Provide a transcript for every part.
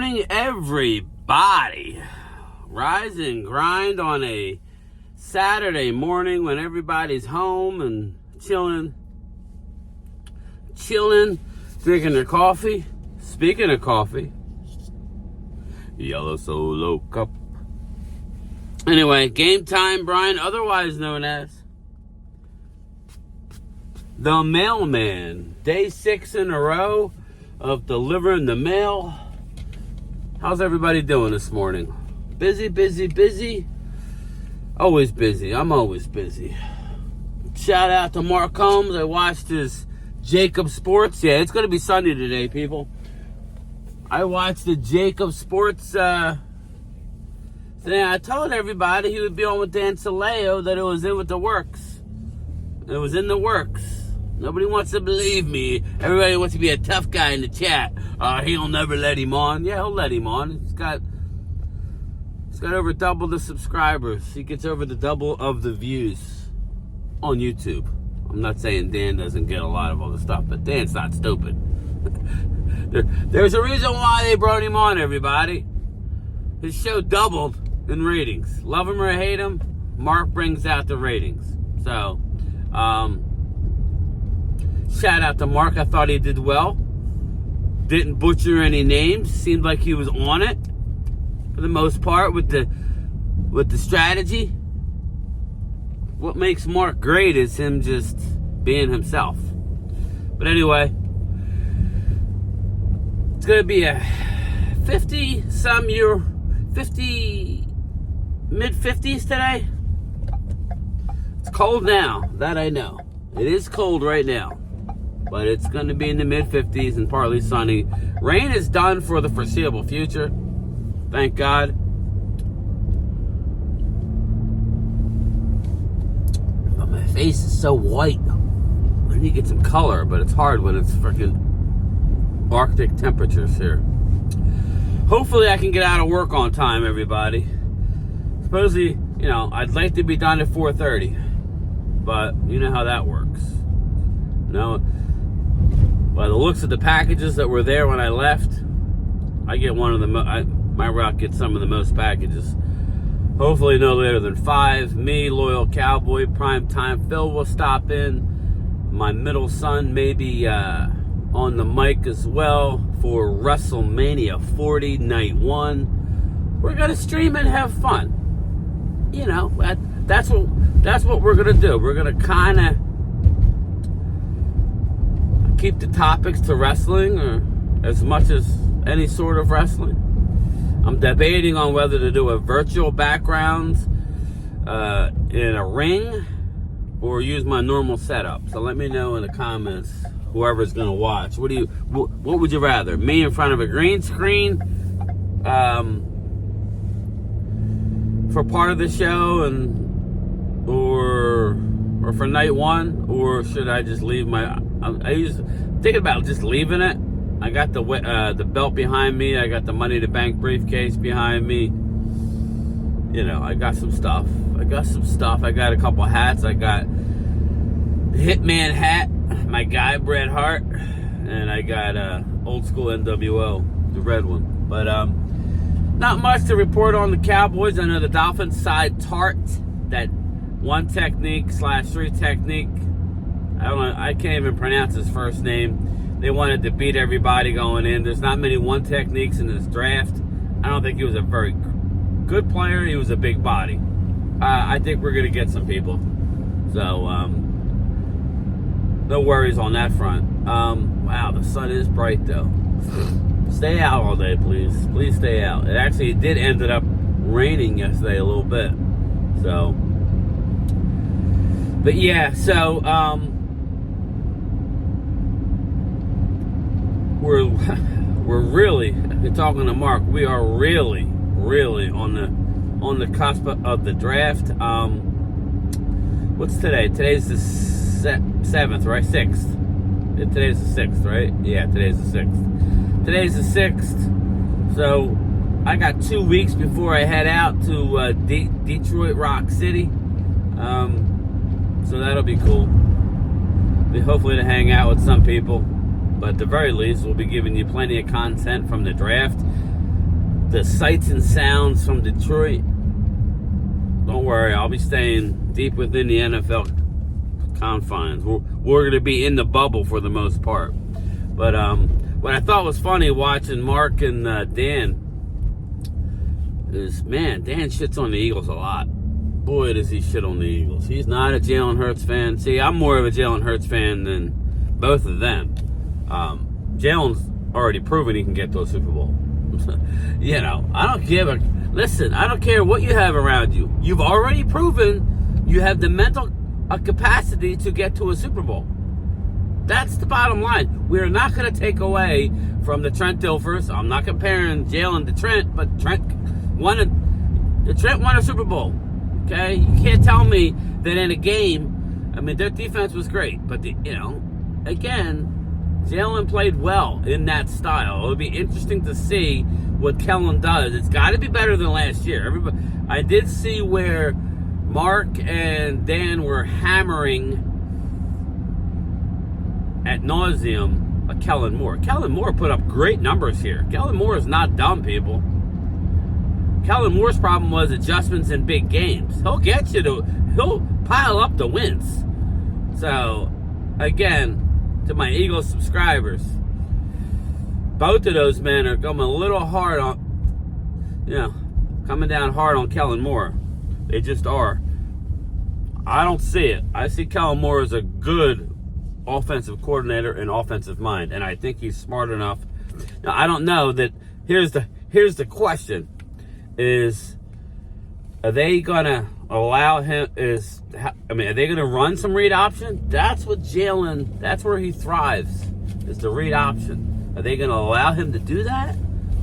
morning, everybody. Rise and grind on a Saturday morning when everybody's home and chilling, drinking their coffee. Speaking of coffee, yellow solo cup. Anyway, game time, Brian, otherwise known as the mailman. Day 6 in a row of delivering the mail. How's everybody doing this morning? Busy? Always busy. I'm always busy. Shout out to Mark Holmes. I watched his Jacob Sports. Yeah, it's going to be Sunday today, people. I watched the Jacob Sports thing. I told everybody he would be on with Dan Sileo, that it was in with the works. It was in the works. Nobody wants to believe me. Everybody wants to be a tough guy in the chat. He'll never let him on. Yeah, he'll let him on. He's got over double the subscribers. He gets over the double of the views on YouTube. I'm not saying Dan doesn't get a lot of other stuff, but Dan's not stupid. There's a reason why they brought him on, everybody. His show doubled in ratings. Love him or hate him, Mark brings out the ratings. So, shout out to Mark. I thought he did well. Didn't butcher any names. Seemed like he was on it for the most part with the strategy. What makes Mark great is him just being himself. But anyway, it's going to be a mid-50s today. It's cold now, that I know. It is cold right now, but it's going to be in the mid-50s and partly sunny. Rain is done for the foreseeable future. Thank God. Oh, my face is so white. I need to get some color, but it's hard when it's freaking Arctic temperatures here. Hopefully I can get out of work on time, everybody. Supposedly, I'd like to be done at 4:30. But you know how that works. By the looks of the packages that were there when I left, I get one of the my route gets some of the most packages. Hopefully no later than 5. Me, Loyal Cowboy, Prime Time Phil will stop in. My middle son may be on the mic as well for WrestleMania 40 Night 1. We're gonna stream and have fun. That's what we're gonna do. We're gonna kind of keep the topics to wrestling, or as much as any sort of wrestling. I'm debating on whether to do a virtual background in a ring or use my normal setup. So let me know in the comments, whoever's gonna watch. What would you rather? Me in front of a green screen for part of the show or for night 1, or should I just leave I was thinking about just leaving it. I got the belt behind me. I got the Money to Bank briefcase behind me. I got some stuff. I got a couple hats. I got the Hitman hat, my guy Bret Hart, and I got old school NWO, the red one. But not much to report on the Cowboys. I know the Dolphins side Tart, that 1 technique /3 technique. I can't even pronounce his first name. They wanted to beat everybody going in. There's not many 1 techniques in this draft. I don't think he was a very good player. He was a big body. I think we're going to get some people. So, no worries on that front. Wow, the sun is bright though. Stay out all day, please. Please stay out. It actually did ended up raining yesterday a little bit. So, but yeah, so, we're really, you're talking to Mark, we are really on the cusp of the draft. What's today? Today's the 7th, right? 6th. Today's the 6th, right? Yeah, today's the 6th. Today's the 6th. So I got 2 weeks before I head out to Detroit Rock City. So that'll be cool. Hopefully to hang out with some people. But at the very least, we'll be giving you plenty of content from the draft. the sights and sounds from Detroit. Don't worry, I'll be staying deep within the NFL confines. We're going to be in the bubble for the most part. But what I thought was funny watching Mark and Dan is, man, Dan shits on the Eagles a lot. Boy, does he shit on the Eagles. He's not a Jalen Hurts fan. See, I'm more of a Jalen Hurts fan than both of them. Jalen's already proven he can get to a Super Bowl. You know, I don't give a... Listen, I don't care what you have around you. You've already proven you have the mental capacity to get to a Super Bowl. That's the bottom line. We're not going to take away from the Trent Dilfers. I'm not comparing Jalen to Trent, but Trent won a Super Bowl. Okay? You can't tell me that in a game, I mean, their defense was great, but, again, Jalen played well in that style. It'll be interesting to see what Kellen does. It's got to be better than last year. I did see where Mark and Dan were hammering ad nauseum Kellen Moore. Kellen Moore put up great numbers here. Kellen Moore is not dumb, people. Kellen Moore's problem was adjustments in big games. He'll pile up the wins. So, again, to my Eagles subscribers, both of those men are coming a little hard on, coming down hard on Kellen Moore. They just are. I don't see it. I see Kellen Moore as a good offensive coordinator and offensive mind, and I think he's smart enough. Now, I don't know that. Here's the question: are they gonna allow him? Are they gonna run some read option? That's what Jalen. That's where he thrives. Is the read option. Are they gonna allow him to do that,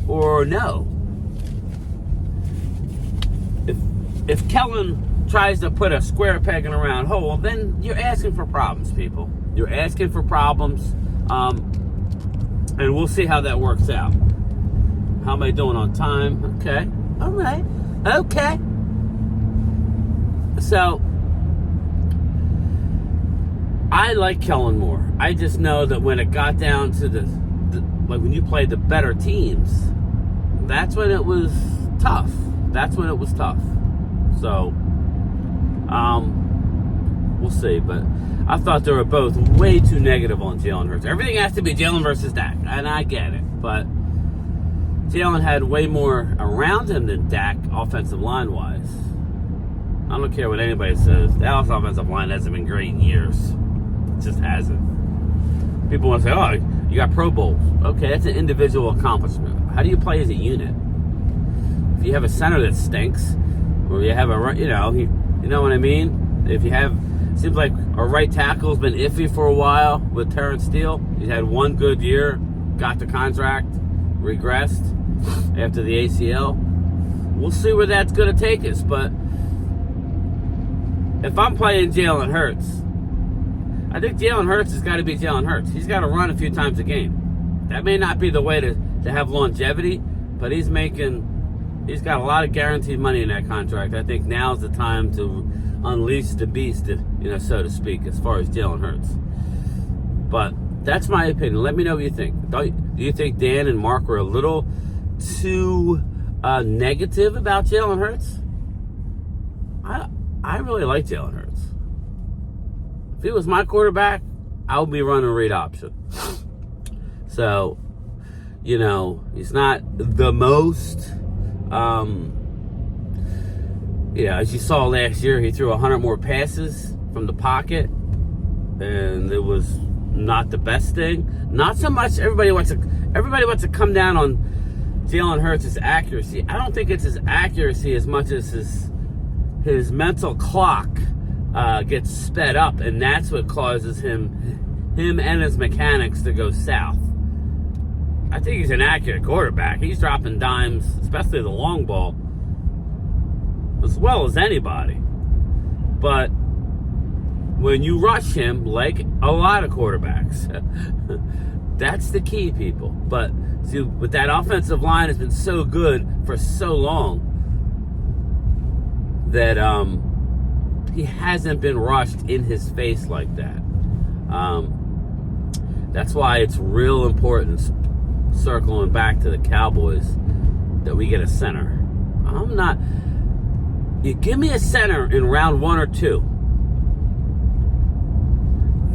or no? If Kellen tries to put a square peg in a round hole, well, then you're asking for problems, people. You're asking for problems, and we'll see how that works out. How am I doing on time? Okay. All right. Okay. So, I like Kellen Moore. I just know that when it got down to like when you played the better teams, that's when it was tough. So, we'll see. But I thought they were both way too negative on Jalen Hurts. Everything has to be Jalen versus Dak, and I get it. But Jalen had way more around him than Dak offensive line-wise. I don't care what anybody says. Dallas offensive line hasn't been great in years. It just hasn't. People want to say, oh, you got Pro Bowls. Okay, that's an individual accomplishment. How do you play as a unit? If you have a center that stinks, or you have you know what I mean? If you have, seems like our right tackle's been iffy for a while with Terrence Steele. He's had one good year, got the contract, regressed after the ACL. We'll see where that's going to take us, but if I'm playing Jalen Hurts, I think Jalen Hurts has got to be Jalen Hurts. He's got to run a few times a game. That may not be the way to have longevity, but he's got a lot of guaranteed money in that contract. I think now's the time to unleash the beast, so to speak, as far as Jalen Hurts. But that's my opinion. Let me know what you think. Do you think Dan and Mark were a little too negative about Jalen Hurts? I really like Jalen Hurts. If he was my quarterback, I would be running read option. So, he's not the most... as you saw last year, he threw 100 more passes from the pocket, and it was not the best thing. Not so much. Everybody wants to come down on Jalen Hurts' accuracy. I don't think it's his accuracy as much as his mental clock gets sped up, and that's what causes him and his mechanics to go south. I think he's an accurate quarterback. He's dropping dimes, especially the long ball, as well as anybody. But when you rush him, like a lot of quarterbacks, that's the key, people. But see, with that offensive line has been so good for so long that he hasn't been rushed in his face like that. That's why it's real important, circling back to the Cowboys, that we get a center. I'm not. You give me a center in round 1 or 2.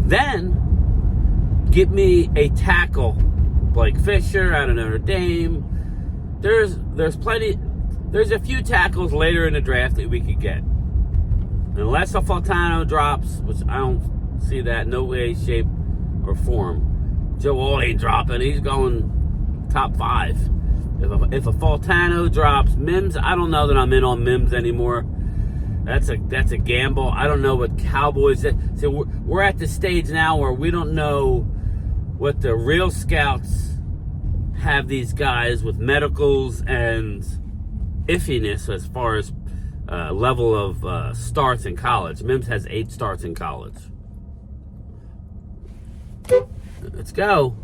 Then give me a tackle, Blake Fisher out of Notre Dame. There's plenty. There's a few tackles later in the draft that we could get. Unless a Faltano drops, which I don't see that, no way, shape, or form. Joe Alt ain't dropping. He's going top 5. If a Faltano drops, Mims, I don't know that I'm in on Mims anymore. That's a gamble. I don't know what Cowboys. So we're at the stage now where we don't know what the real scouts have these guys with medicals and iffiness as far as level of starts in college. Mims has 8 starts in college. Let's go.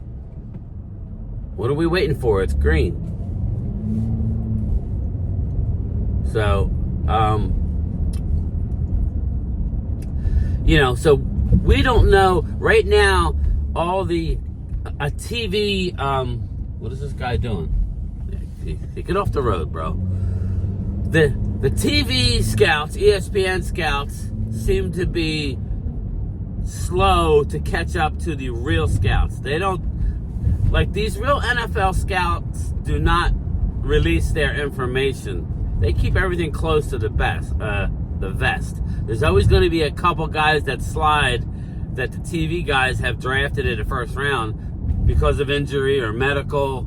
What are we waiting for? It's green. So, so we don't know right now all the a TV. What is this guy doing? Get off the road, bro. The TV scouts, ESPN scouts, seem to be slow to catch up to the real scouts. They don't, like, these real NFL scouts do not release their information. They keep everything close to the vest. There's always going to be a couple guys that slide that the TV guys have drafted in the first round because of injury or medical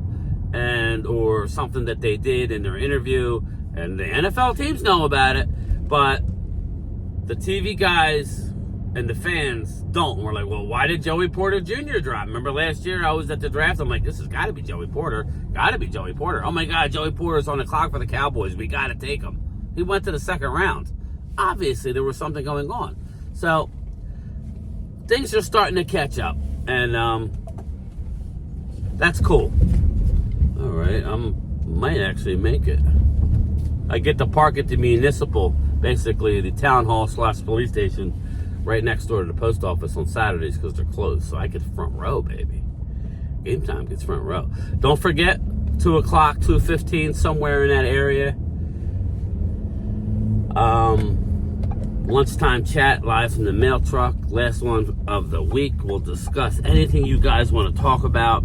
or something that they did in their interview. And the NFL teams know about it, but the TV guys and the fans don't. We're like, well, why did Joey Porter Jr. drop? Remember last year I was at the draft. I'm like, this has got to be Joey Porter. Got to be Joey Porter. Oh, my God, Joey Porter's on the clock for the Cowboys. We got to take him. He went to the second round. Obviously, there was something going on. So things are starting to catch up, and that's cool. All right, might actually make it. I get to park at the municipal, basically the town hall / police station, right next door to the post office on Saturdays because they're closed. So I get front row, baby. Game time gets front row. Don't forget, 2 o'clock, 2:15, somewhere in that area. Lunchtime chat live from the mail truck. Last one of the week. We'll discuss anything you guys want to talk about.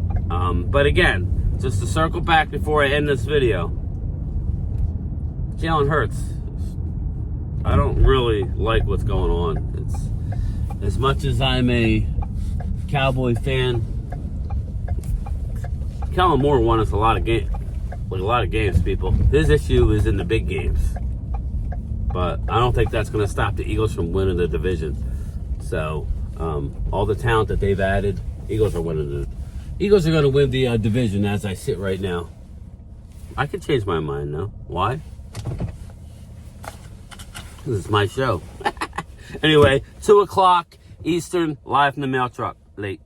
But again, just to circle back before I end this video, Jalen Hurts, I don't really like what's going on. It's, as much as I'm a Cowboy fan, Kellen Moore won us a lot of games, people. His issue is in the big games. But I don't think that's going to stop the Eagles from winning the division. So, all the talent that they've added, Eagles are going to win the division as I sit right now. I could change my mind now. Why? This is my show. Anyway, 2 o'clock Eastern, live from the mail truck. Late.